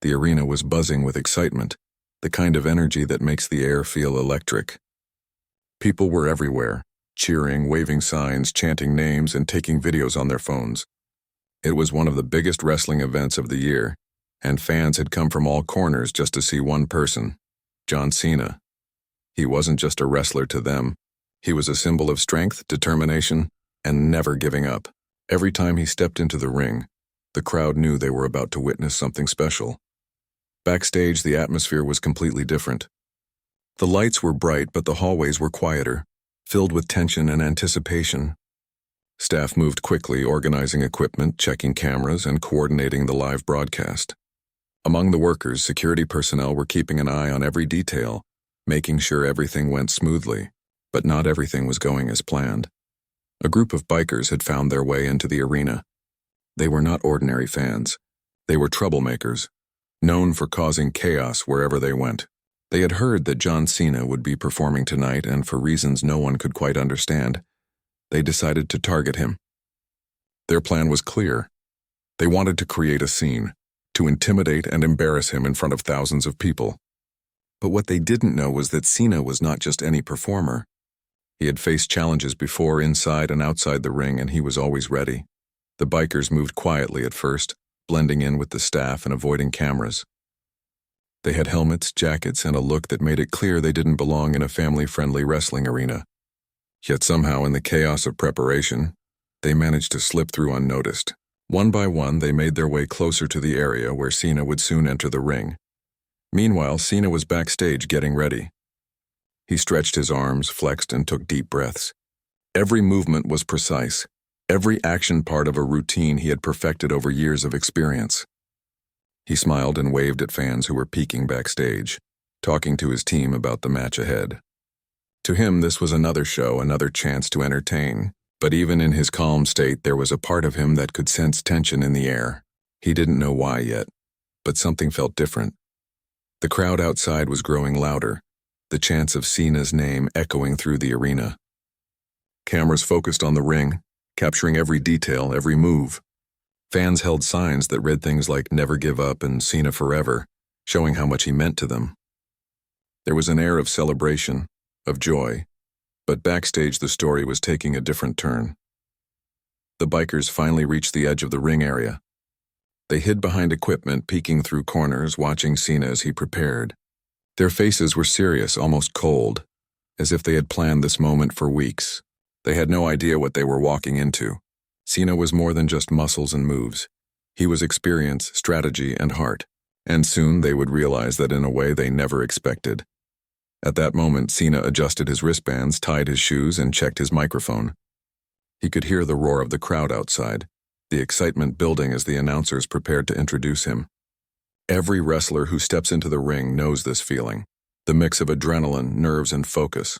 The arena was buzzing with excitement, the kind of energy that makes the air feel electric. People were everywhere, cheering, waving signs, chanting names, and taking videos on their phones. It was one of the biggest wrestling events of the year, and fans had come from all corners just to see one person, John Cena. He wasn't just a wrestler to them. He was a symbol of strength, determination, and never giving up. Every time he stepped into the ring, the crowd knew they were about to witness something special. Backstage, the atmosphere was completely different. The lights were bright, but the hallways were quieter, filled with tension and anticipation. Staff moved quickly, organizing equipment, checking cameras, and coordinating the live broadcast. Among the workers, security personnel were keeping an eye on every detail, making sure everything went smoothly, but not everything was going as planned. A group of bikers had found their way into the arena. They were not ordinary fans. They were troublemakers, known for causing chaos wherever they went. They had heard that John Cena would be performing tonight, and for reasons no one could quite understand, they decided to target him. Their plan was clear. They wanted to create a scene, to intimidate and embarrass him in front of thousands of people. But what they didn't know was that Cena was not just any performer. He had faced challenges before inside and outside the ring, and he was always ready. The bikers moved quietly at first, blending in with the staff and avoiding cameras. They had helmets, jackets, and a look that made it clear they didn't belong in a family-friendly wrestling arena. Yet somehow, in the chaos of preparation, they managed to slip through unnoticed. One by one, they made their way closer to the area where Cena would soon enter the ring. Meanwhile, Cena was backstage getting ready. He stretched his arms, flexed, and took deep breaths. Every movement was precise, every action part of a routine he had perfected over years of experience. He smiled and waved at fans who were peeking backstage, talking to his team about the match ahead. To him, this was another show, another chance to entertain. But even in his calm state, there was a part of him that could sense tension in the air. He didn't know why yet, but something felt different. The crowd outside was growing louder, the chants of Cena's name echoing through the arena. Cameras focused on the ring, capturing every detail, every move. Fans held signs that read things like "Never Give Up" and "Cena Forever," showing how much he meant to them. There was an air of celebration, of joy, but backstage the story was taking a different turn. The bikers finally reached the edge of the ring area. They hid behind equipment, peeking through corners, watching Cena as he prepared. Their faces were serious, almost cold, as if they had planned this moment for weeks. They had no idea what they were walking into. Cena was more than just muscles and moves. He was experience, strategy, and heart. And soon they would realize that in a way they never expected. At that moment, Cena adjusted his wristbands, tied his shoes, and checked his microphone. He could hear the roar of the crowd outside, the excitement building as the announcers prepared to introduce him. Every wrestler who steps into the ring knows this feeling, the mix of adrenaline, nerves, and focus.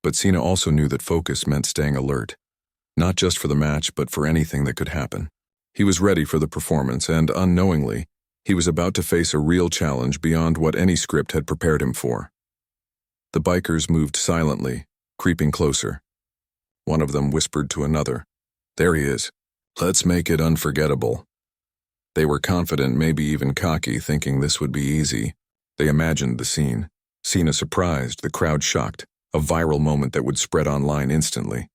But Cena also knew that focus meant staying alert, not just for the match, but for anything that could happen. He was ready for the performance, and unknowingly, he was about to face a real challenge beyond what any script had prepared him for. The bikers moved silently, creeping closer. One of them whispered to another, "There he is. Let's make it unforgettable." They were confident, maybe even cocky, thinking this would be easy. They imagined the scene. Cena surprised, the crowd shocked, a viral moment that would spread online instantly.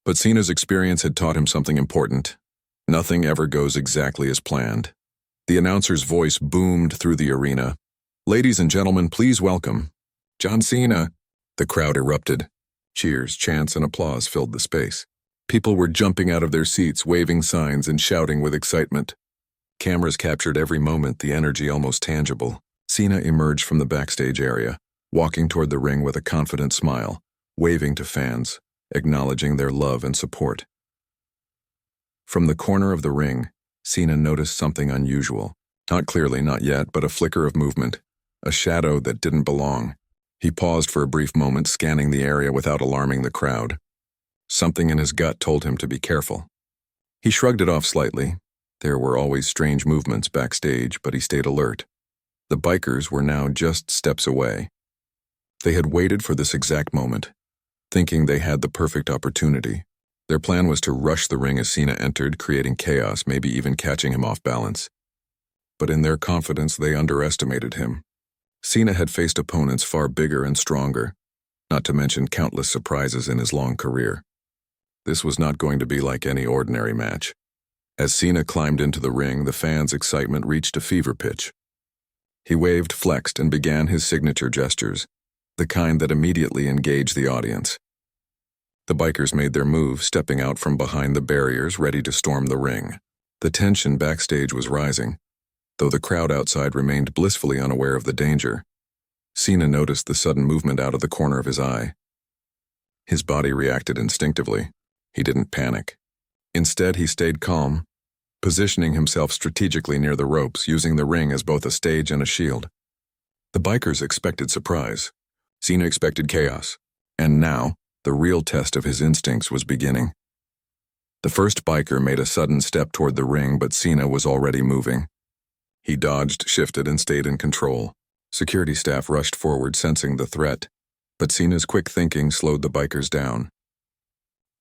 But Cena's experience had taught him something important. Nothing ever goes exactly as planned. The announcer's voice boomed through the arena. "Ladies and gentlemen, please welcome John Cena." The crowd erupted. Cheers, chants, and applause filled the space. People were jumping out of their seats, waving signs and shouting with excitement. Cameras captured every moment, the energy almost tangible. Cena emerged from the backstage area, walking toward the ring with a confident smile, waving to fans, acknowledging their love and support. From the corner of the ring, Cena noticed something unusual. Not clearly, not yet, but a flicker of movement, a shadow that didn't belong. He paused for a brief moment, scanning the area without alarming the crowd. Something in his gut told him to be careful. He shrugged it off slightly. There were always strange movements backstage, but he stayed alert. The bikers were now just steps away. They had waited for this exact moment, thinking they had the perfect opportunity. Their plan was to rush the ring as Cena entered, creating chaos, maybe even catching him off balance. but in their confidence they underestimated him. Cena had faced opponents far bigger and stronger, not to mention countless surprises in his long career. This was not going to be like any ordinary match. As Cena climbed into the ring, the fans' excitement reached a fever pitch. He waved, flexed, and began his signature gestures, the kind that immediately engaged the audience. The bikers made their move, stepping out from behind the barriers, ready to storm the ring. The tension backstage was rising, though the crowd outside remained blissfully unaware of the danger. Cena noticed the sudden movement out of the corner of his eye. His body reacted instinctively. He didn't panic. Instead, he stayed calm, positioning himself strategically near the ropes, using the ring as both a stage and a shield. The bikers expected surprise. Cena expected chaos. And now, the real test of his instincts was beginning. The first biker made a sudden step toward the ring, but Cena was already moving. He dodged, shifted, and stayed in control. Security staff rushed forward, sensing the threat, but Cena's quick thinking slowed the bikers down.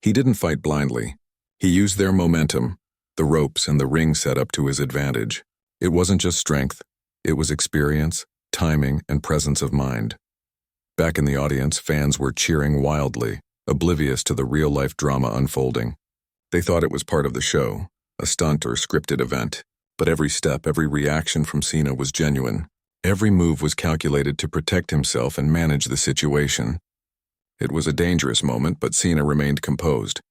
He didn't fight blindly. He used their momentum, the ropes and the ring setup to his advantage. It wasn't just strength, it was experience, timing, and presence of mind. Back in the audience, fans were cheering wildly, oblivious to the real-life drama unfolding. They thought it was part of the show, a stunt or scripted event. But every step, every reaction from Cena was genuine. Every move was calculated to protect himself and manage the situation. It was a dangerous moment, but Cena remained composed.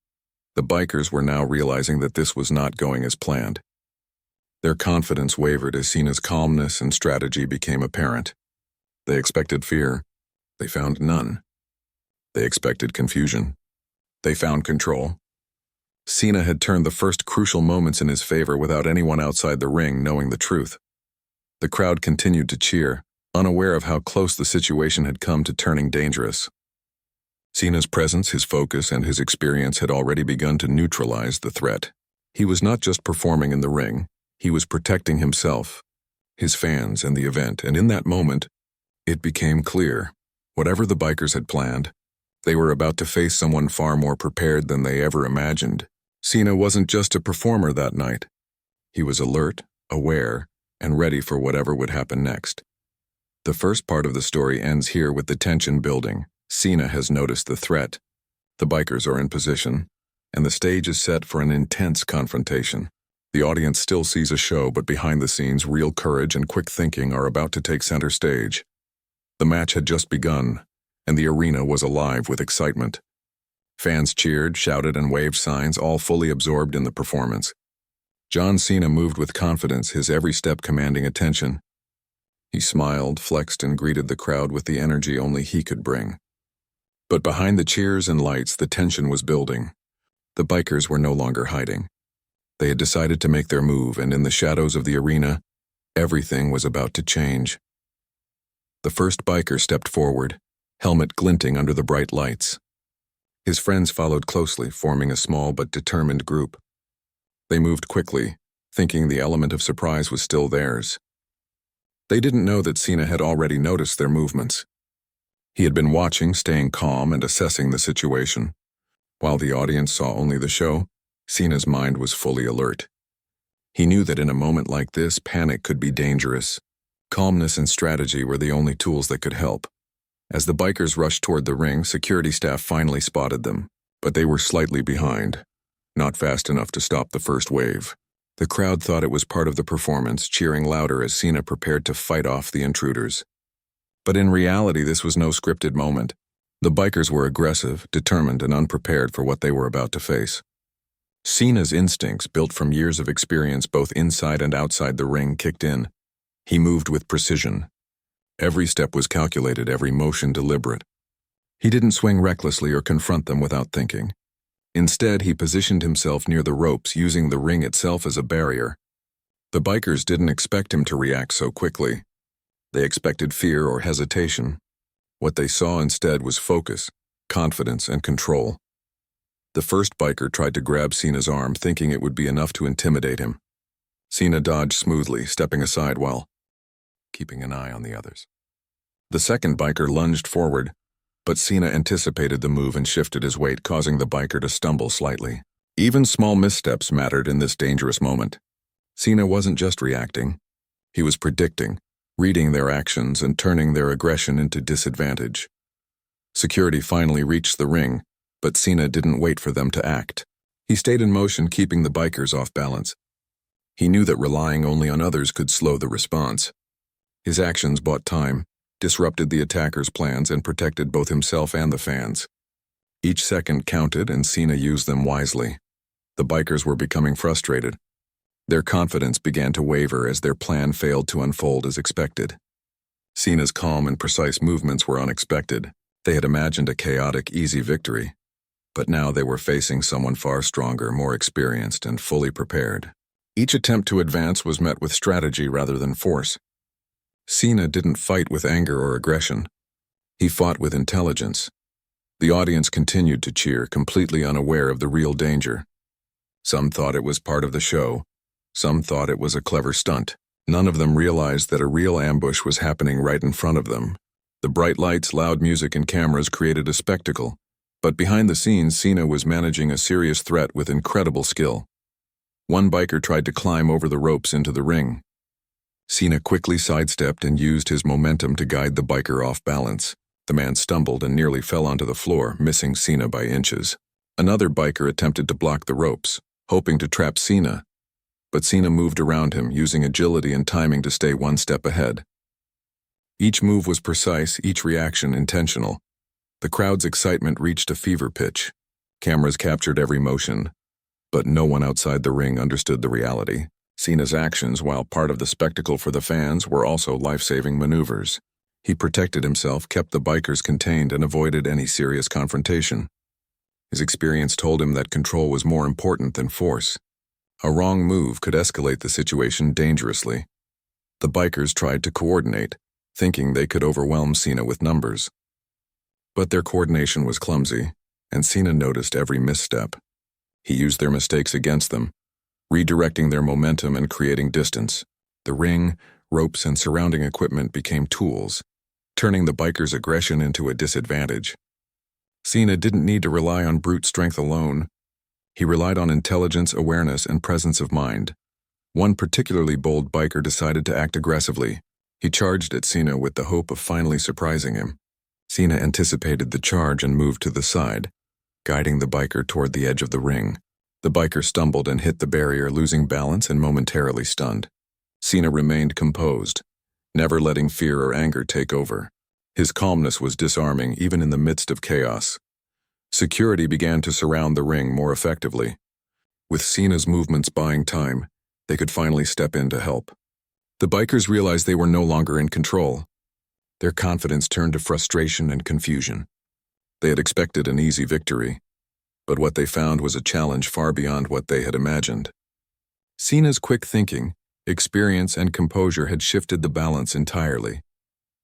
The bikers were now realizing that this was not going as planned. Their confidence wavered as Cena's calmness and strategy became apparent. They expected fear. They found none. They expected confusion. They found control. Cena had turned the first crucial moments in his favor without anyone outside the ring knowing the truth. The crowd continued to cheer, unaware of how close the situation had come to turning dangerous. Cena's presence, his focus, and his experience had already begun to neutralize the threat. He was not just performing in the ring, he was protecting himself, his fans, and the event, and in that moment, it became clear. Whatever the bikers had planned, they were about to face someone far more prepared than they ever imagined. Cena wasn't just a performer that night. He was alert, aware, and ready for whatever would happen next. The first part of the story ends here with the tension building. Cena has noticed the threat. The bikers are in position, and the stage is set for an intense confrontation. The audience still sees a show, but behind the scenes, real courage and quick thinking are about to take center stage. The match had just begun, and the arena was alive with excitement. Fans cheered, shouted, and waved signs, all fully absorbed in the performance. John Cena moved with confidence, his every step commanding attention. He smiled, flexed, and greeted the crowd with the energy only he could bring. But behind the cheers and lights, the tension was building. The bikers were no longer hiding. They had decided to make their move, and in the shadows of the arena, everything was about to change. The first biker stepped forward, helmet glinting under the bright lights. His friends followed closely, forming a small but determined group. They moved quickly, thinking the element of surprise was still theirs. They didn't know that Cena had already noticed their movements. He had been watching, staying calm and assessing the situation. While the audience saw only the show, Cena's mind was fully alert. He knew that in a moment like this, panic could be dangerous. Calmness and strategy were the only tools that could help. As the bikers rushed toward the ring, security staff finally spotted them, but they were slightly behind, not fast enough to stop the first wave. The crowd thought it was part of the performance, cheering louder as Cena prepared to fight off the intruders. But in reality, this was no scripted moment. The bikers were aggressive, determined, and unprepared for what they were about to face. Cena's instincts, built from years of experience both inside and outside the ring, kicked in. He moved with precision. Every step was calculated, every motion deliberate. He didn't swing recklessly or confront them without thinking. Instead, he positioned himself near the ropes, using the ring itself as a barrier. The bikers didn't expect him to react so quickly. They expected fear or hesitation. What they saw instead was focus, confidence, and control. The first biker tried to grab Cena's arm, thinking it would be enough to intimidate him. Cena dodged smoothly, stepping aside while keeping an eye on the others. The second biker lunged forward, but Cena anticipated the move and shifted his weight, causing the biker to stumble slightly. Even small missteps mattered in this dangerous moment. Cena wasn't just reacting. He was predicting, reading their actions and turning their aggression into disadvantage. Security finally reached the ring, but Cena didn't wait for them to act. He stayed in motion, keeping the bikers off balance. He knew that relying only on others could slow the response. His actions bought time, disrupted the attackers' plans, and protected both himself and the fans. Each second counted, and Cena used them wisely. The bikers were becoming frustrated. Their confidence began to waver as their plan failed to unfold as expected. Cena's calm and precise movements were unexpected. They had imagined a chaotic, easy victory. But now they were facing someone far stronger, more experienced, and fully prepared. Each attempt to advance was met with strategy rather than force. Cena didn't fight with anger or aggression. He fought with intelligence. The audience continued to cheer, completely unaware of the real danger. Some thought it was part of the show. Some thought it was a clever stunt. None of them realized that a real ambush was happening right in front of them. The bright lights, loud music, and cameras created a spectacle. But behind the scenes, Cena was managing a serious threat with incredible skill. One biker tried to climb over the ropes into the ring. Cena quickly sidestepped and used his momentum to guide the biker off balance. The man stumbled and nearly fell onto the floor, missing Cena by inches. Another biker attempted to block the ropes, hoping to trap Cena. But Cena moved around him, using agility and timing to stay one step ahead. Each move was precise, each reaction intentional. The crowd's excitement reached a fever pitch. Cameras captured every motion. But no one outside the ring understood the reality. Cena's actions, while part of the spectacle for the fans, were also life-saving maneuvers. He protected himself, kept the bikers contained, and avoided any serious confrontation. His experience told him that control was more important than force. A wrong move could escalate the situation dangerously. The bikers tried to coordinate, thinking they could overwhelm Cena with numbers. But their coordination was clumsy, and Cena noticed every misstep. He used their mistakes against them, redirecting their momentum and creating distance. The ring, ropes, and surrounding equipment became tools, turning the bikers' aggression into a disadvantage. Cena didn't need to rely on brute strength alone. He relied on intelligence, awareness, and presence of mind. One particularly bold biker decided to act aggressively. He charged at Cena with the hope of finally surprising him. Cena anticipated the charge and moved to the side, guiding the biker toward the edge of the ring. The biker stumbled and hit the barrier, losing balance and momentarily stunned. Cena remained composed, never letting fear or anger take over. His calmness was disarming even in the midst of chaos. Security began to surround the ring more effectively. With Cena's movements buying time, they could finally step in to help. The bikers realized they were no longer in control. Their confidence turned to frustration and confusion. They had expected an easy victory, but what they found was a challenge far beyond what they had imagined. Cena's quick thinking, experience, and composure had shifted the balance entirely.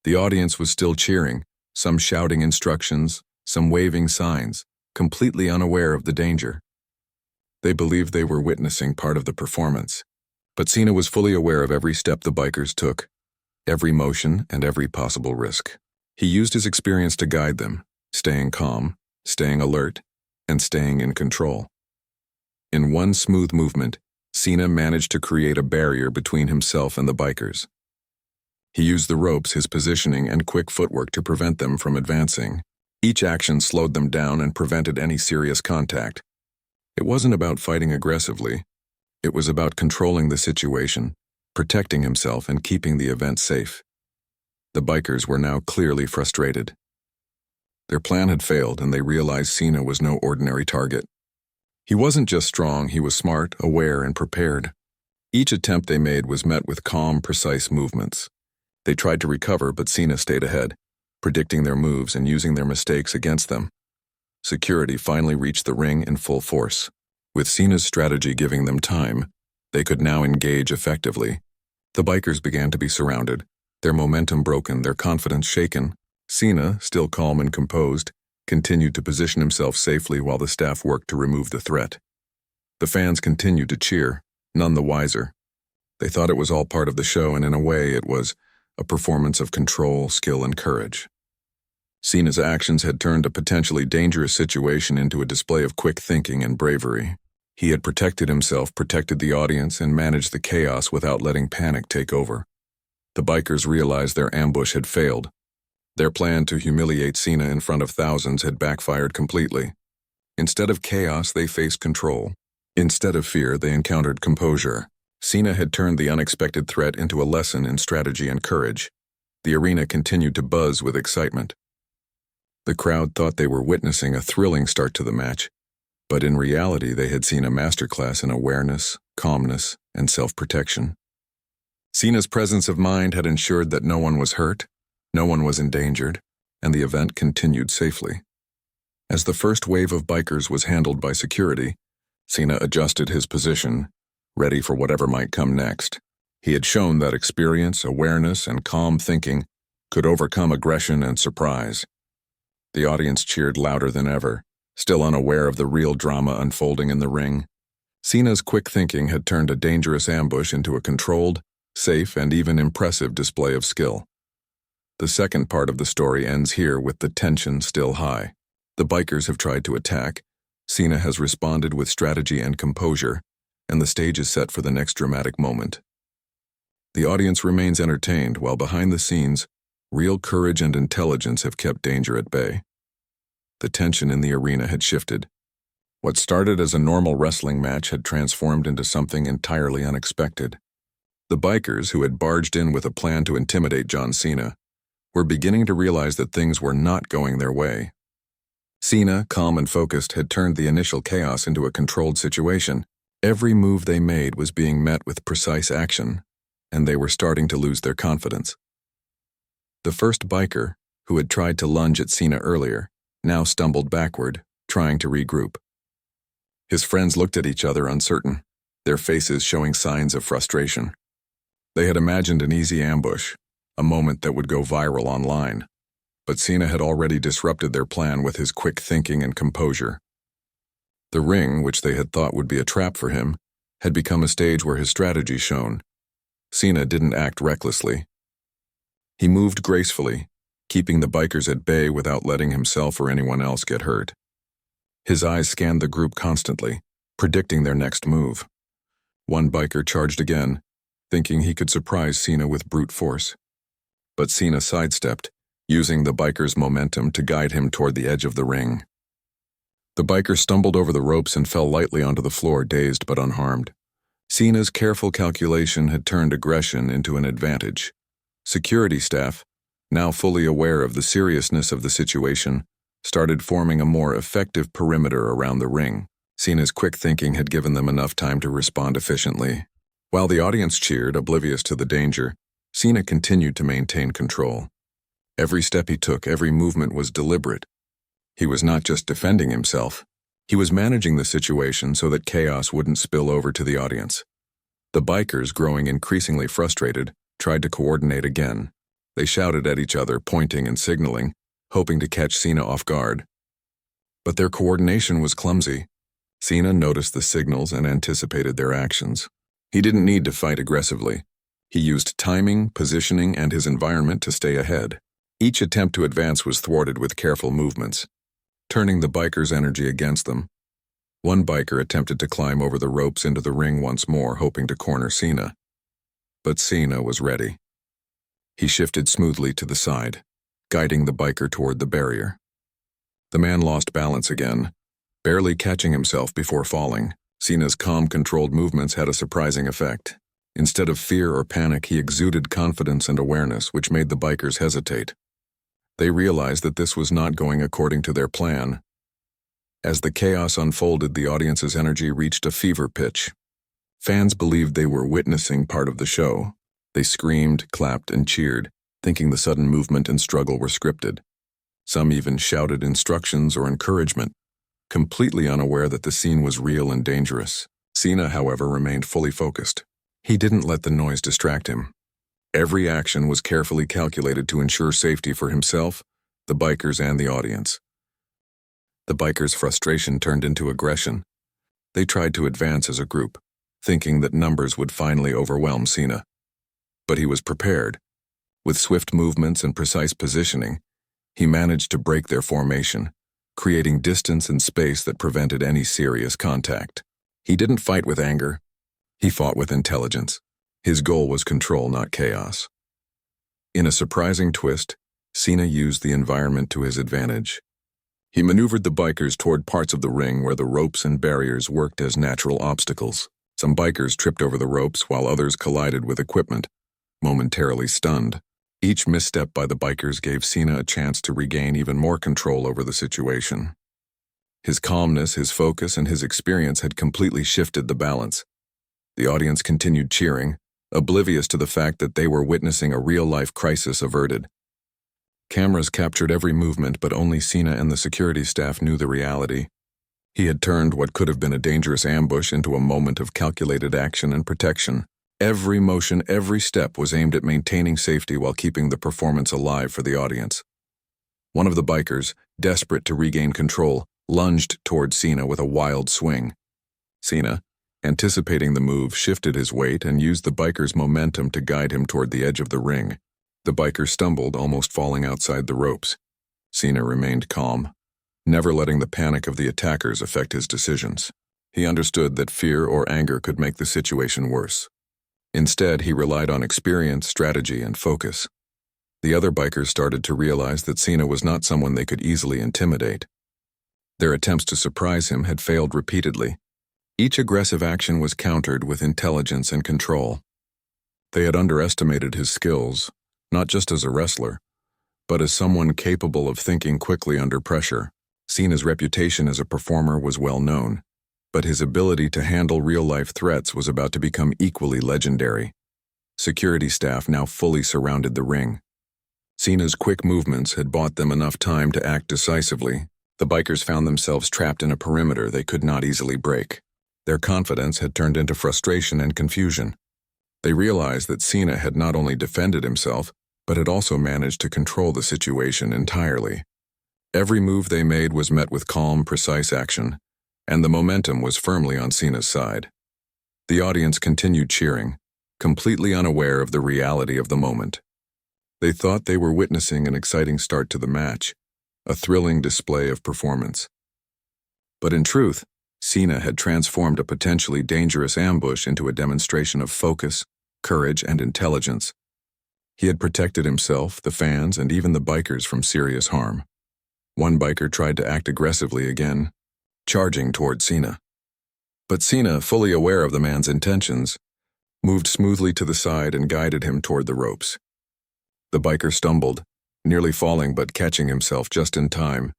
The audience was still cheering, some shouting instructions, some waving signs, completely unaware of the danger. They believed they were witnessing part of the performance, but Cena was fully aware of every step the bikers took, every motion, and every possible risk. He used his experience to guide them, staying calm, staying alert, and staying in control. In one smooth movement, Cena managed to create a barrier between himself and the bikers. He used the ropes, his positioning, and quick footwork to prevent them from advancing. Each action slowed them down and prevented any serious contact. It wasn't about fighting aggressively. It was about controlling the situation, protecting himself, and keeping the event safe. The bikers were now clearly frustrated. Their plan had failed, and they realized Cena was no ordinary target. He wasn't just strong, he was smart, aware, and prepared. Each attempt they made was met with calm, precise movements. They tried to recover, but Cena stayed ahead, predicting their moves and using their mistakes against them. Security finally reached the ring in full force. With Cena's strategy giving them time, they could now engage effectively. The bikers began to be surrounded, their momentum broken, their confidence shaken. Cena, still calm and composed, continued to position himself safely while the staff worked to remove the threat. The fans continued to cheer, none the wiser. They thought it was all part of the show, and in a way it was a performance of control, skill, and courage. Cena's actions had turned a potentially dangerous situation into a display of quick thinking and bravery. He had protected himself, protected the audience, and managed the chaos without letting panic take over. The bikers realized their ambush had failed. Their plan to humiliate Cena in front of thousands had backfired completely. Instead of chaos, they faced control. Instead of fear, they encountered composure. Cena had turned the unexpected threat into a lesson in strategy and courage. The arena continued to buzz with excitement. The crowd thought they were witnessing a thrilling start to the match, but in reality they had seen a masterclass in awareness, calmness, and self-protection. Cena's presence of mind had ensured that no one was hurt, no one was endangered, and the event continued safely. As the first wave of bikers was handled by security, Cena adjusted his position, ready for whatever might come next. He had shown that experience, awareness, and calm thinking could overcome aggression and surprise. The audience cheered louder than ever, still unaware of the real drama unfolding in the ring. Cena's quick thinking had turned a dangerous ambush into a controlled, safe, and even impressive display of skill. The second part of the story ends here with the tension still high. The bikers have tried to attack, Cena has responded with strategy and composure, and the stage is set for the next dramatic moment. The audience remains entertained while behind the scenes, real courage and intelligence have kept danger at bay. The tension in the arena had shifted. What started as a normal wrestling match had transformed into something entirely unexpected. The bikers, who had barged in with a plan to intimidate John Cena, were beginning to realize that things were not going their way. Cena, calm and focused, had turned the initial chaos into a controlled situation. Every move they made was being met with precise action, and they were starting to lose their confidence. The first biker, who had tried to lunge at Cena earlier, now stumbled backward, trying to regroup. His friends looked at each other uncertain, their faces showing signs of frustration. They had imagined an easy ambush, a moment that would go viral online. But Cena had already disrupted their plan with his quick thinking and composure. The ring, which they had thought would be a trap for him, had become a stage where his strategy shone. Cena didn't act recklessly. He moved gracefully, keeping the bikers at bay without letting himself or anyone else get hurt. His eyes scanned the group constantly, predicting their next move. One biker charged again, thinking he could surprise Cena with brute force. But Cena sidestepped, using the biker's momentum to guide him toward the edge of the ring. The biker stumbled over the ropes and fell lightly onto the floor, dazed but unharmed. Cena's careful calculation had turned aggression into an advantage. Security staff, now fully aware of the seriousness of the situation, started forming a more effective perimeter around the ring. Cena's quick thinking had given them enough time to respond efficiently. While the audience cheered, oblivious to the danger, Cena continued to maintain control. Every step he took, every movement was deliberate. He was not just defending himself, he was managing the situation so that chaos wouldn't spill over to the audience. The bikers, growing increasingly frustrated, tried to coordinate again. They shouted at each other, pointing and signaling, hoping to catch Cena off guard. But their coordination was clumsy. Cena noticed the signals and anticipated their actions. He didn't need to fight aggressively. He used timing, positioning, and his environment to stay ahead. Each attempt to advance was thwarted with careful movements, turning the bikers' energy against them. One biker attempted to climb over the ropes into the ring once more, hoping to corner Cena. But Cena was ready. He shifted smoothly to the side, guiding the biker toward the barrier. The man lost balance again, barely catching himself before falling. Cena's calm, controlled movements had a surprising effect. Instead of fear or panic, he exuded confidence and awareness, which made the bikers hesitate. They realized that this was not going according to their plan. As the chaos unfolded, the audience's energy reached a fever pitch. Fans believed they were witnessing part of the show. They screamed, clapped, and cheered, thinking the sudden movement and struggle were scripted. Some even shouted instructions or encouragement, completely unaware that the scene was real and dangerous. Cena, however, remained fully focused. He didn't let the noise distract him. Every action was carefully calculated to ensure safety for himself, the bikers, and the audience. The bikers' frustration turned into aggression. They tried to advance as a group, thinking that numbers would finally overwhelm Cena. But he was prepared. With swift movements and precise positioning, he managed to break their formation, creating distance and space that prevented any serious contact. He didn't fight with anger. He fought with intelligence. His goal was control, not chaos. In a surprising twist, Cena used the environment to his advantage. He maneuvered the bikers toward parts of the ring where the ropes and barriers worked as natural obstacles. Some bikers tripped over the ropes while others collided with equipment, momentarily stunned. Each misstep by the bikers gave Cena a chance to regain even more control over the situation. His calmness, his focus, and his experience had completely shifted the balance. The audience continued cheering, oblivious to the fact that they were witnessing a real-life crisis averted. Cameras captured every movement, but only Cena and the security staff knew the reality. He had turned what could have been a dangerous ambush into a moment of calculated action and protection. Every motion, every step was aimed at maintaining safety while keeping the performance alive for the audience. One of the bikers, desperate to regain control, lunged toward Cena with a wild swing. Cena, anticipating the move, shifted his weight and used the biker's momentum to guide him toward the edge of the ring. The biker stumbled, almost falling outside the ropes. Cena remained calm, never letting the panic of the attackers affect his decisions. He understood that fear or anger could make the situation worse. Instead, he relied on experience, strategy, and focus. The other bikers started to realize that Cena was not someone they could easily intimidate. Their attempts to surprise him had failed repeatedly. Each aggressive action was countered with intelligence and control. They had underestimated his skills, not just as a wrestler, but as someone capable of thinking quickly under pressure. Cena's reputation as a performer was well known, but his ability to handle real-life threats was about to become equally legendary. Security staff now fully surrounded the ring. Cena's quick movements had bought them enough time to act decisively. The bikers found themselves trapped in a perimeter they could not easily break. Their confidence had turned into frustration and confusion. They realized that Cena had not only defended himself, but had also managed to control the situation entirely. Every move they made was met with calm, precise action, and the momentum was firmly on Cena's side. The audience continued cheering, completely unaware of the reality of the moment. They thought they were witnessing an exciting start to the match, a thrilling display of performance. But in truth, Cena had transformed a potentially dangerous ambush into a demonstration of focus, courage, and intelligence. He had protected himself, the fans, and even the bikers from serious harm. One biker tried to act aggressively again, charging toward Cena. But Cena, fully aware of the man's intentions, moved smoothly to the side and guided him toward the ropes. The biker stumbled, nearly falling but catching himself just in time.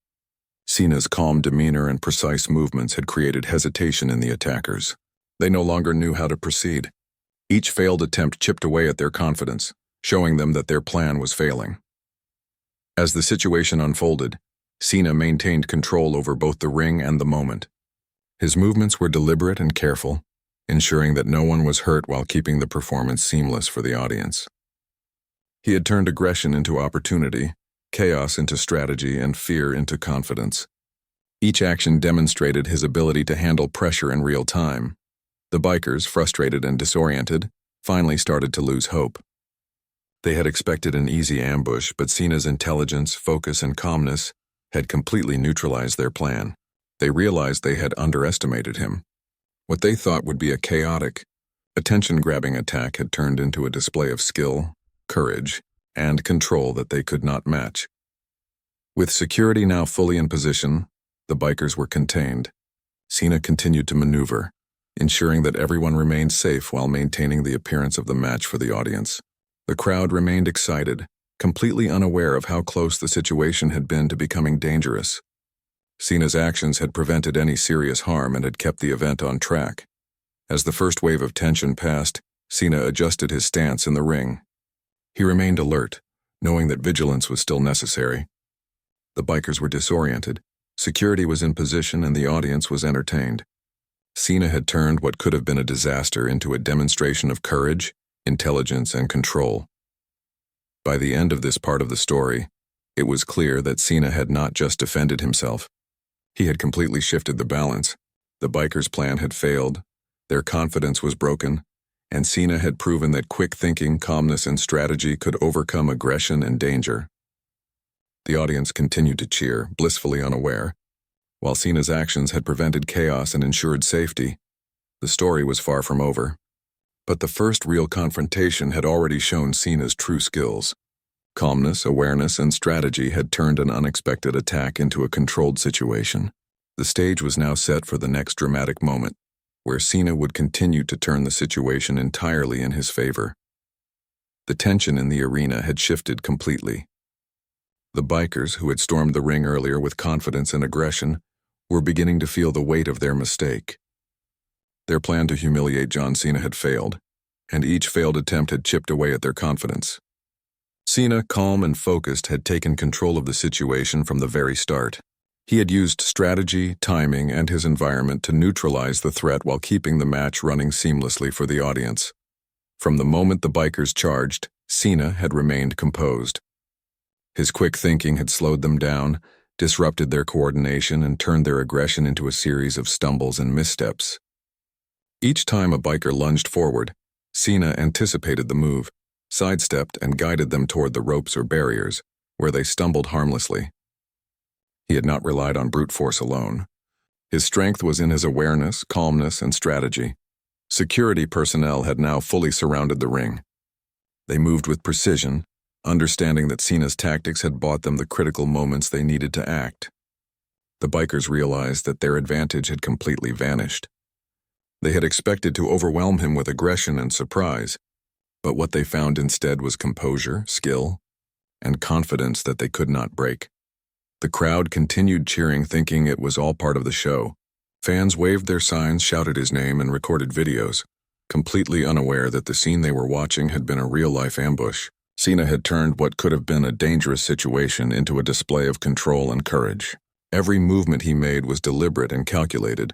Cena's calm demeanor and precise movements had created hesitation in the attackers. They no longer knew how to proceed. Each failed attempt chipped away at their confidence, showing them that their plan was failing. As the situation unfolded, Cena maintained control over both the ring and the moment. His movements were deliberate and careful, ensuring that no one was hurt while keeping the performance seamless for the audience. He had turned aggression into opportunity, chaos into strategy, and fear into confidence. Each action demonstrated his ability to handle pressure in real time. The bikers, frustrated and disoriented, finally started to lose hope. They had expected an easy ambush, but Cena's intelligence, focus, and calmness had completely neutralized their plan. They realized they had underestimated him. What they thought would be a chaotic, attention-grabbing attack had turned into a display of skill, courage, and control that they could not match. With security now fully in position, the bikers were contained. Cena continued to maneuver, ensuring that everyone remained safe while maintaining the appearance of the match for the audience. The crowd remained excited, completely unaware of how close the situation had been to becoming dangerous. Cena's actions had prevented any serious harm and had kept the event on track. As the first wave of tension passed, Cena adjusted his stance in the ring. He remained alert, knowing that vigilance was still necessary. The bikers were disoriented, security was in position, and the audience was entertained. Cena had turned what could have been a disaster into a demonstration of courage, intelligence, and control. By the end of this part of the story, it was clear that Cena had not just defended himself. He had completely shifted the balance. The bikers' plan had failed, their confidence was broken, and Cena had proven that quick thinking, calmness, and strategy could overcome aggression and danger. The audience continued to cheer, blissfully unaware. While Cena's actions had prevented chaos and ensured safety, the story was far from over. But the first real confrontation had already shown Cena's true skills. Calmness, awareness, and strategy had turned an unexpected attack into a controlled situation. The stage was now set for the next dramatic moment, where Cena would continue to turn the situation entirely in his favor. The tension in the arena had shifted completely. The bikers, who had stormed the ring earlier with confidence and aggression, were beginning to feel the weight of their mistake. Their plan to humiliate John Cena had failed, and each failed attempt had chipped away at their confidence. Cena, calm and focused, had taken control of the situation from the very start. He had used strategy, timing, and his environment to neutralize the threat while keeping the match running seamlessly for the audience. From the moment the bikers charged, Cena had remained composed. His quick thinking had slowed them down, disrupted their coordination, and turned their aggression into a series of stumbles and missteps. Each time a biker lunged forward, Cena anticipated the move, sidestepped, and guided them toward the ropes or barriers, where they stumbled harmlessly. He had not relied on brute force alone. His strength was in his awareness, calmness, and strategy. Security personnel had now fully surrounded the ring. They moved with precision, understanding that Cena's tactics had bought them the critical moments they needed to act. The bikers realized that their advantage had completely vanished. They had expected to overwhelm him with aggression and surprise, but what they found instead was composure, skill, and confidence that they could not break. The crowd continued cheering, thinking it was all part of the show. Fans waved their signs, shouted his name, and recorded videos, completely unaware that the scene they were watching had been a real-life ambush. Cena had turned what could have been a dangerous situation into a display of control and courage. Every movement he made was deliberate and calculated,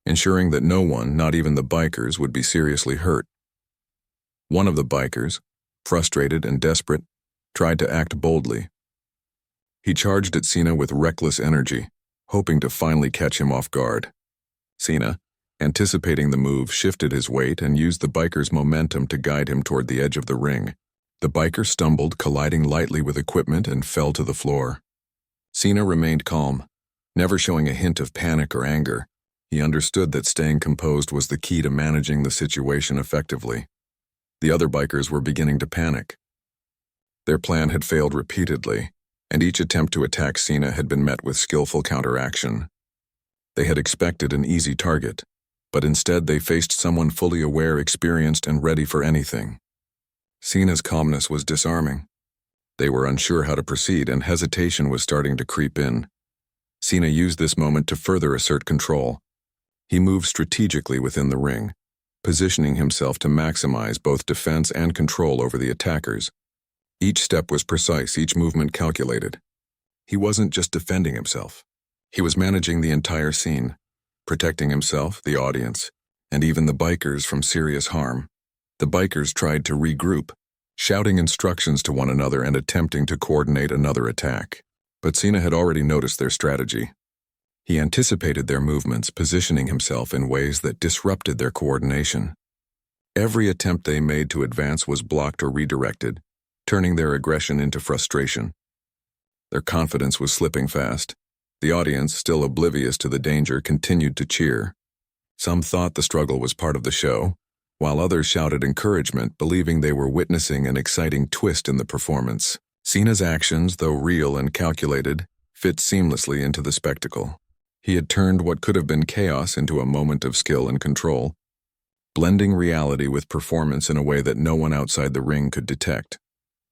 ensuring that no one, not even the bikers, would be seriously hurt. One of the bikers, frustrated and desperate, tried to act boldly. He charged at Cena with reckless energy, hoping to finally catch him off guard. Cena, anticipating the move, shifted his weight and used the biker's momentum to guide him toward the edge of the ring. The biker stumbled, colliding lightly with equipment, and fell to the floor. Cena remained calm, never showing a hint of panic or anger. He understood that staying composed was the key to managing the situation effectively. The other bikers were beginning to panic. Their plan had failed repeatedly, and each attempt to attack Cena had been met with skillful counteraction. They had expected an easy target, but instead they faced someone fully aware, experienced, and ready for anything. Cena's calmness was disarming. They were unsure how to proceed, and hesitation was starting to creep in. Cena used this moment to further assert control. He moved strategically within the ring, positioning himself to maximize both defense and control over the attackers. Each step was precise, each movement calculated. He wasn't just defending himself. He was managing the entire scene, protecting himself, the audience, and even the bikers from serious harm. The bikers tried to regroup, shouting instructions to one another and attempting to coordinate another attack. But Cena had already noticed their strategy. He anticipated their movements, positioning himself in ways that disrupted their coordination. Every attempt they made to advance was blocked or redirected, turning their aggression into frustration. Their confidence was slipping fast. The audience, still oblivious to the danger, continued to cheer. Some thought the struggle was part of the show, while others shouted encouragement, believing they were witnessing an exciting twist in the performance. Cena's actions, though real and calculated, fit seamlessly into the spectacle. He had turned what could have been chaos into a moment of skill and control, blending reality with performance in a way that no one outside the ring could detect.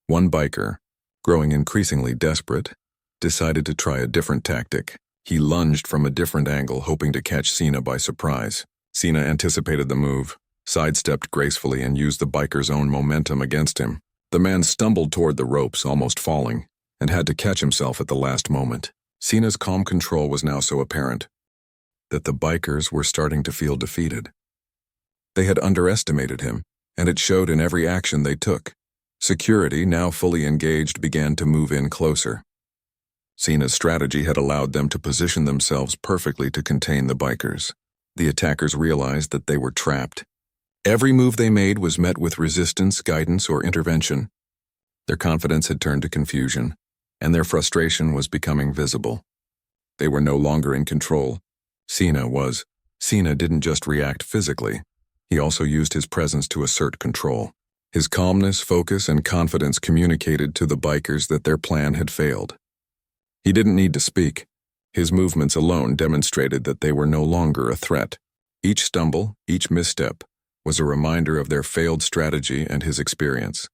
One biker, growing increasingly desperate, decided to try a different tactic. He lunged from a different angle, hoping to catch Cena by surprise. Cena anticipated the move, sidestepped gracefully, and used the biker's own momentum against him. The man stumbled toward the ropes, almost falling, and had to catch himself at the last moment. Cena's calm control was now so apparent that the bikers were starting to feel defeated. They had underestimated him, and it showed in every action they took. Security, now fully engaged, began to move in closer. Cena's strategy had allowed them to position themselves perfectly to contain the bikers. The attackers realized that they were trapped. Every move they made was met with resistance, guidance, or intervention. Their confidence had turned to confusion, and their frustration was becoming visible. They were no longer in control. Cena was. Cena didn't just react physically. He also used his presence to assert control. His calmness, focus, and confidence communicated to the bikers that their plan had failed. He didn't need to speak. His movements alone demonstrated that they were no longer a threat. Each stumble, each misstep, was a reminder of their failed strategy and his experience.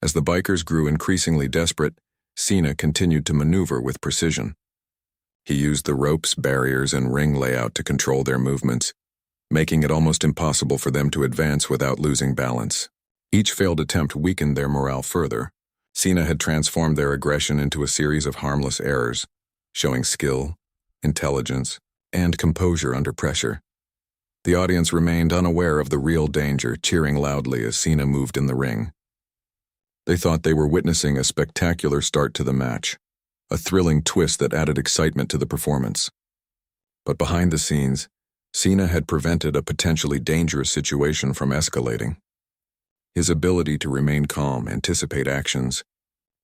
As the bikers grew increasingly desperate, Cena continued to maneuver with precision. He used the ropes, barriers, and ring layout to control their movements, making it almost impossible for them to advance without losing balance. Each failed attempt weakened their morale further. Cena had transformed their aggression into a series of harmless errors, showing skill, intelligence, and composure under pressure. The audience remained unaware of the real danger, cheering loudly as Cena moved in the ring. They thought they were witnessing a spectacular start to the match, a thrilling twist that added excitement to the performance. But behind the scenes, Cena had prevented a potentially dangerous situation from escalating. His ability to remain calm, anticipate actions,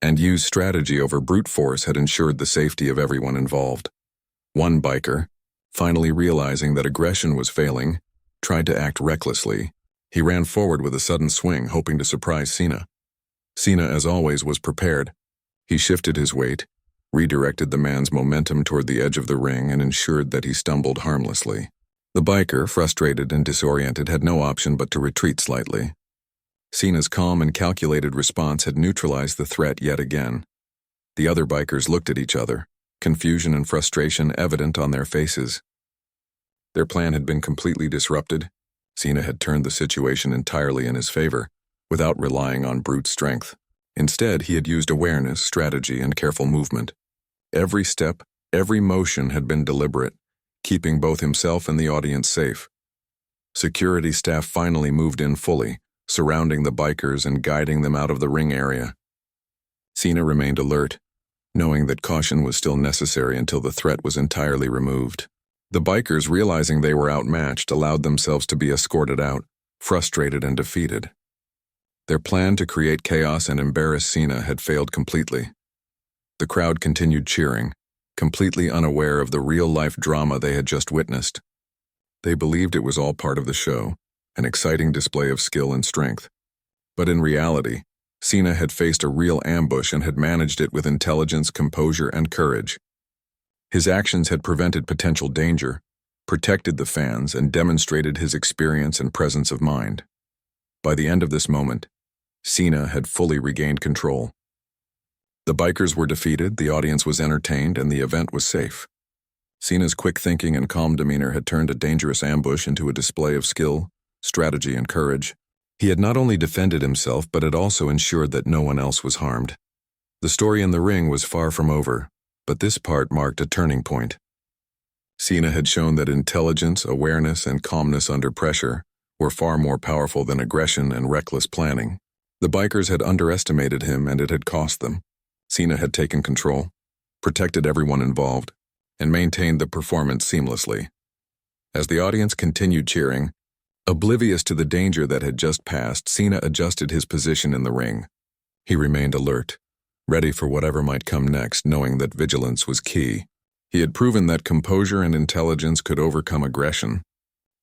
and use strategy over brute force had ensured the safety of everyone involved. One biker, finally realizing that aggression was failing, tried to act recklessly. He ran forward with a sudden swing, hoping to surprise Cena. Cena, as always, was prepared. He shifted his weight, redirected the man's momentum toward the edge of the ring, and ensured that he stumbled harmlessly. The biker, frustrated and disoriented, had no option but to retreat slightly. Cena's calm and calculated response had neutralized the threat yet again. The other bikers looked at each other, confusion and frustration evident on their faces. Their plan had been completely disrupted. Cena had turned the situation entirely in his favor, without relying on brute strength. Instead, he had used awareness, strategy, and careful movement. Every step, every motion had been deliberate, keeping both himself and the audience safe. Security staff finally moved in fully, surrounding the bikers and guiding them out of the ring area. Cena remained alert, knowing that caution was still necessary until the threat was entirely removed. The bikers, realizing they were outmatched, allowed themselves to be escorted out, frustrated and defeated. Their plan to create chaos and embarrass Cena had failed completely. The crowd continued cheering, completely unaware of the real-life drama they had just witnessed. They believed it was all part of the show, an exciting display of skill and strength. But in reality, Cena had faced a real ambush and had managed it with intelligence, composure, and courage. His actions had prevented potential danger, protected the fans, and demonstrated his experience and presence of mind. By the end of this moment, Cena had fully regained control. The bikers were defeated, the audience was entertained, and the event was safe. Cena's quick thinking and calm demeanor had turned a dangerous ambush into a display of skill, strategy, and courage. He had not only defended himself, but had also ensured that no one else was harmed. The story in the ring was far from over, but this part marked a turning point. Cena had shown that intelligence, awareness, and calmness under pressure were far more powerful than aggression and reckless planning. The bikers had underestimated him, and it had cost them. Cena had taken control, protected everyone involved, and maintained the performance seamlessly. As the audience continued cheering, oblivious to the danger that had just passed, Cena adjusted his position in the ring. He remained alert, ready for whatever might come next, knowing that vigilance was key. He had proven that composure and intelligence could overcome aggression,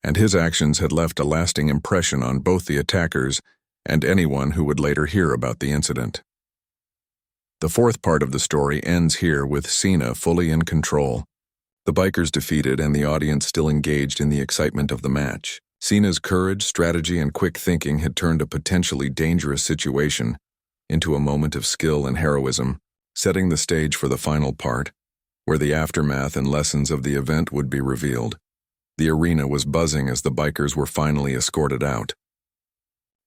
and his actions had left a lasting impression on both the attackers and anyone who would later hear about the incident. The fourth part of the story ends here with Cena fully in control, the bikers defeated, and the audience still engaged in the excitement of the match. Cena's courage, strategy, and quick thinking had turned a potentially dangerous situation into a moment of skill and heroism, setting the stage for the final part, where the aftermath and lessons of the event would be revealed. The arena was buzzing as the bikers were finally escorted out.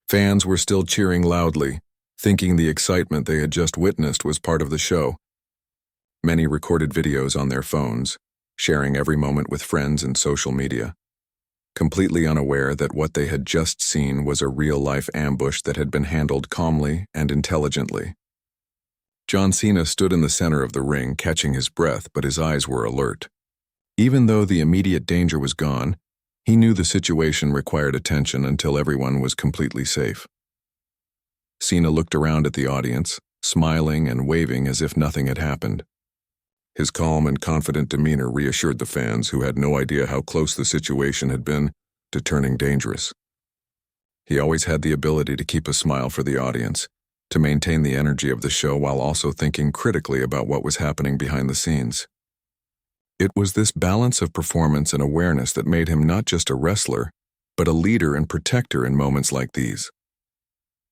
Fans were still cheering loudly, thinking the excitement they had just witnessed was part of the show. Many recorded videos on their phones, sharing every moment with friends and social media, completely unaware that what they had just seen was a real-life ambush that had been handled calmly and intelligently. John Cena stood in the center of the ring, catching his breath, but his eyes were alert. Even though the immediate danger was gone, he knew the situation required attention until everyone was completely safe. Cena looked around at the audience, smiling and waving as if nothing had happened. His calm and confident demeanor reassured the fans, who had no idea how close the situation had been to turning dangerous. He always had the ability to keep a smile for the audience, to maintain the energy of the show while also thinking critically about what was happening behind the scenes. It was this balance of performance and awareness that made him not just a wrestler, but a leader and protector in moments like these.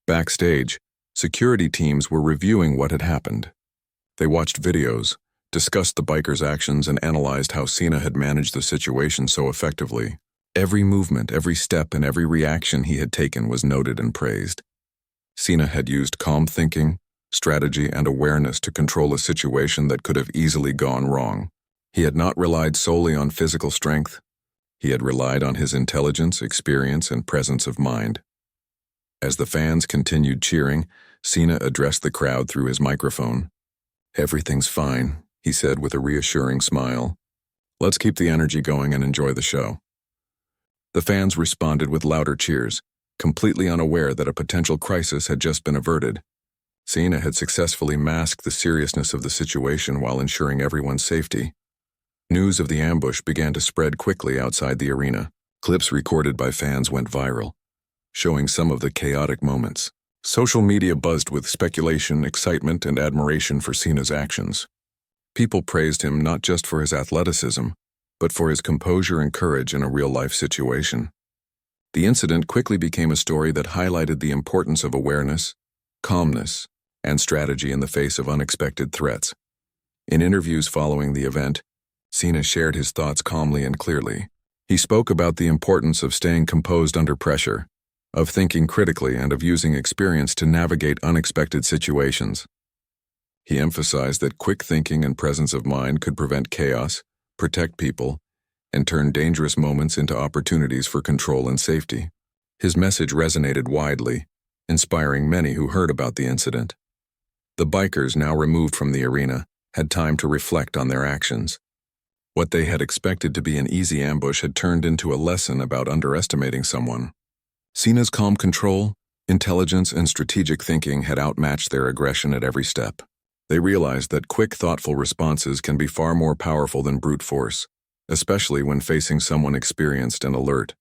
Backstage, security teams were reviewing what had happened. They watched videos, discussed the biker's actions, and analyzed how Cena had managed the situation so effectively. Every movement, every step, and every reaction he had taken was noted and praised. Cena had used calm thinking, strategy, and awareness to control a situation that could have easily gone wrong. He had not relied solely on physical strength. He had relied on his intelligence, experience, and presence of mind. As the fans continued cheering, Cena addressed the crowd through his microphone. "Everything's fine," he said with a reassuring smile. "Let's keep the energy going and enjoy the show." The fans responded with louder cheers, completely unaware that a potential crisis had just been averted. Cena had successfully masked the seriousness of the situation while ensuring everyone's safety. News of the ambush began to spread quickly outside the arena. Clips recorded by fans went viral, showing some of the chaotic moments. Social media buzzed with speculation, excitement, and admiration for Cena's actions. People praised him not just for his athleticism, but for his composure and courage in a real-life situation. The incident quickly became a story that highlighted the importance of awareness, calmness, and strategy in the face of unexpected threats. In interviews following the event, Cena shared his thoughts calmly and clearly. He spoke about the importance of staying composed under pressure, of thinking critically, and of using experience to navigate unexpected situations. He emphasized that quick thinking and presence of mind could prevent chaos, protect people, and turn dangerous moments into opportunities for control and safety. His message resonated widely, inspiring many who heard about the incident. The bikers, now removed from the arena, had time to reflect on their actions. What they had expected to be an easy ambush had turned into a lesson about underestimating someone. Cena's calm control, intelligence, and strategic thinking had outmatched their aggression at every step. They realized that quick, thoughtful responses can be far more powerful than brute force, especially when facing someone experienced and alert.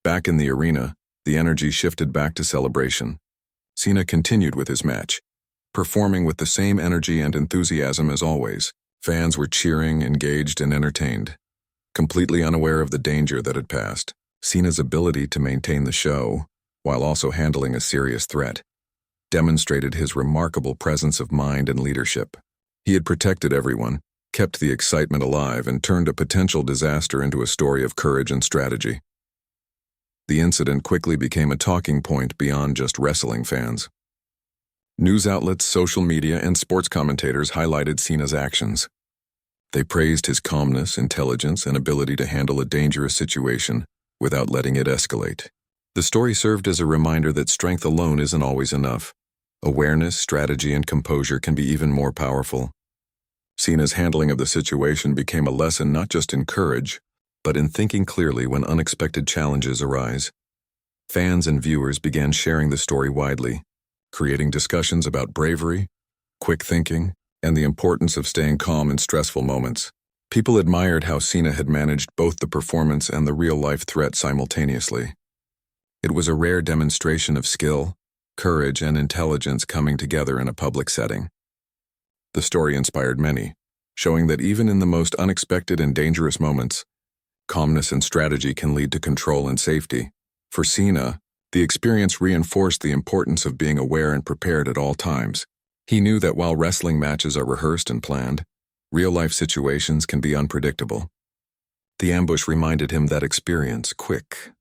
Back in the arena, the energy shifted back to celebration. Cena continued with his match, performing with the same energy and enthusiasm as always. Fans were cheering, engaged, and entertained, completely unaware of the danger that had passed. Cena's ability to maintain the show, while also handling a serious threat, demonstrated his remarkable presence of mind and leadership. He had protected everyone, kept the excitement alive, and turned a potential disaster into a story of courage and strategy. The incident quickly became a talking point beyond just wrestling fans. News outlets, social media, and sports commentators highlighted Cena's actions. They praised his calmness, intelligence, and ability to handle a dangerous situation without letting it escalate. The story served as a reminder that strength alone isn't always enough. Awareness, strategy, and composure can be even more powerful. Cena's handling of the situation became a lesson not just in courage, but in thinking clearly when unexpected challenges arise. Fans and viewers began sharing the story widely, creating discussions about bravery, quick thinking, and the importance of staying calm in stressful moments. People admired how Cena had managed both the performance and the real-life threat simultaneously. It was a rare demonstration of skill, courage, and intelligence coming together in a public setting. The story inspired many, showing that even in the most unexpected and dangerous moments, calmness and strategy can lead to control and safety. For Cena, the experience reinforced the importance of being aware and prepared at all times. He knew that while wrestling matches are rehearsed and planned, real-life situations can be unpredictable. The ambush reminded him that experience, quick,